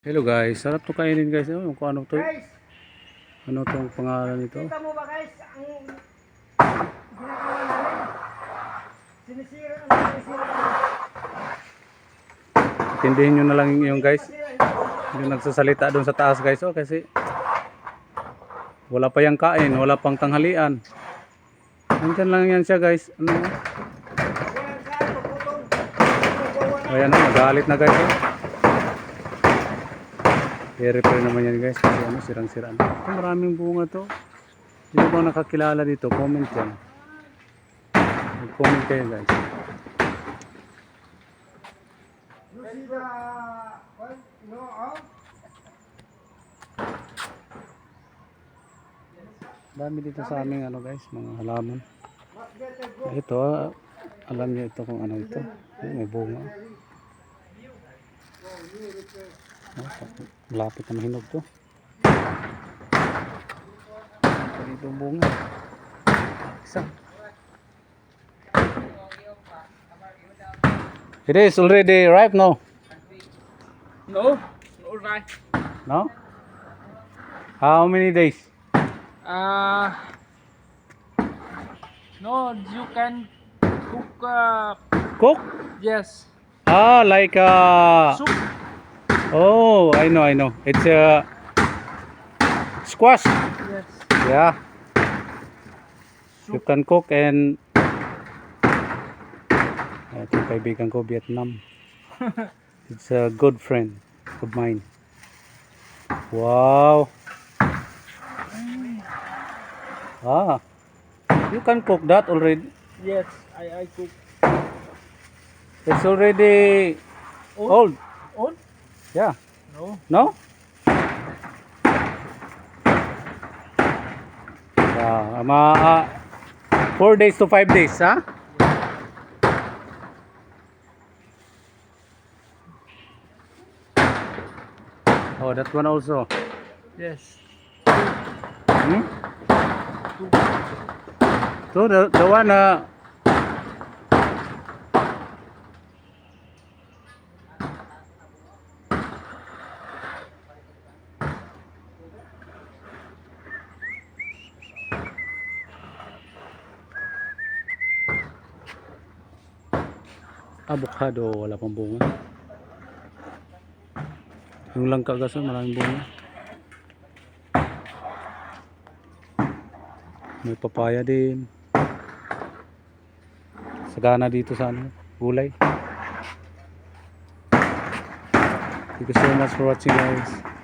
Hello guys, sarap to kainin guys. Kung ano to? Guys, Ano tong pangalan nito? kita mo ba guys ang ginagawa namin? Sinisira namin. Tindihin nyo na lang yung guys. Yung nagsasalita doon sa taas guys. Oh, kasi wala pa yung kain, wala pang tanghalian. Nandyan lang yan siya guys. Ano? Ayan na, nagalit na guys. Oh. I-repair naman yan guys kasi ano, sirang-siraan. Ito, maraming bunga to. Sino bang nakakilala dito? Comment yan. Comment kayo guys. You see the what? No, Dami dito sa aming ano guys, mga halaman. much better go. Ito, alam niyo ito kung ano ito. May bunga. Lapit na mahinog to. Dito bunga. Isa. It is already ripe now. No, no right. No? How many days? No, you can cook. Cook? Yes, Ah, like soup. oh, I know. It's squash. Yes. Yeah. You can cook and ito yung kaibigan ko, Vietnam. It's a good friend of mine. Wow. Ah, you can cook that already. Yes, I cook. It's already old. Old? Yeah. No. No? Yeah, 4 days to 5 days, huh? Oh, that one also. Yes. Hmm? So the one avocado, wala pang bunga. Yung langka kasi maraming bunga. May papaya din. Sagana dito sa ano, gulay. Thank you so much for watching guys.